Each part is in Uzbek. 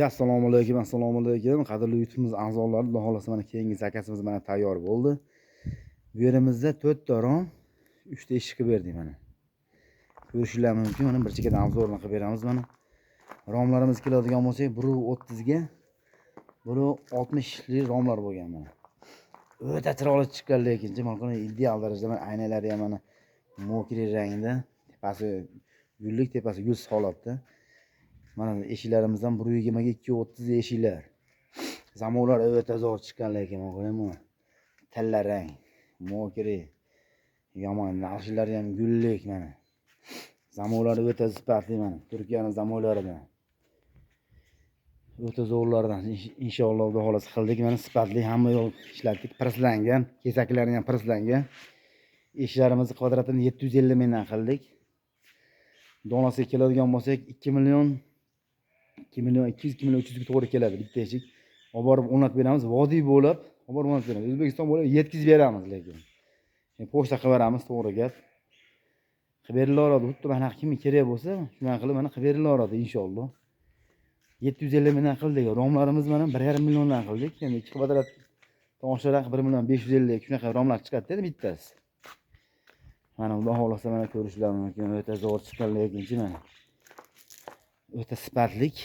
Assalomu alaykum. Qadrli YouTube'miz a'zolari, Xudo xolasa mana keyingi zakasimiz mana tayyor bo'ldi. Bu yerimizda 4 ta rom, 3 ta eshik qilib berdik mana. Ko'rishinglar mumkin. Mana bir chekada obzorni qilib beramiz mana. Romlarimiz keladigan bo'lsak, 1.30 ga, 1.60 lik romlar bo'lgan mana. O'ta chiroyli chiqqan lekin, mana ideal darajada mana aynalari ham mana mokri rangda, tepasi gullik, tepasi gul holatda. Mana eshiklarimizdan 1.20 ga 2.30 eshiklar. Zamonlar o'ta zo'r chiqqan lekin mana tilla rang, mokri. Yomon, naqshlari ham gullik mana. Zamonlar o'ta sifatli mana. Turkiyaning zamonlaridan. O'ta zo'rlardan inshaalloh Xudo xolasa qildik. Mana sifatli hamma yo'l ishlatdik, prislangan, kesaklari ham prislangan. Eshiklarimizni kvadratini 750 mingdan qildik. Donasiga keladigan bo'lsak 2 million 200 million 300 ga to'g'ri keladi bitta eshik. Olib borib o'rnatib beramiz, vodiy bo'lib, olib borib o'rnatib beramiz. O'zbekiston bo'lib yetkazib beramiz lekin. Pochta qilib beramiz, to'g'ri gap. Qilib berilaveradi. Bitta mana kimga kerak bo'lsa, shunday qilib mana qilib berilaveradi inshaalloh. 750 mingdan qildik. Romlarimiz mana 1,5 milliondan qildik. Endi 2 kvadrat toshlar 1 million 550 shunaqa romlar chiqadi bittasi. Mana Xudo xolasa mana ko'rishlar mumkin. O'ta zo'r chiqqan lekinchi mana. O'ta sifatlik,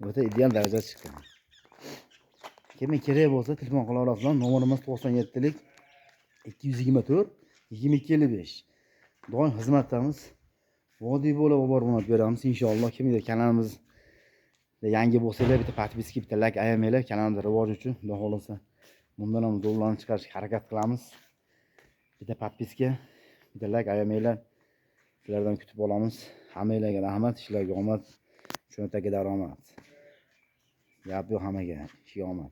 o'ta ideal darajada chiqqan. Kimga kerak bo'lsa telefon qila olasizlar. Nomerimiz 97 lik 224 2255. Doim xizmatdamiz. Vodiy bo'lib olib borib beramiz inshaalloh. Kimga kanalimiz yangi bo'lsalar bitta podpiska, bitta like ayamanglar, kanalimizda rivoj uchun. Xudo xolasa bundan ham zo'rlarni chiqarishga harakat qilamiz. Bitta podpiska, bitta like ayamanglar. Sizlardan kutib olamiz. Hammanglarga rahmat, ishlarga omad, cho'ntakka daromad. Gap yo'q hammaga, ishga omad.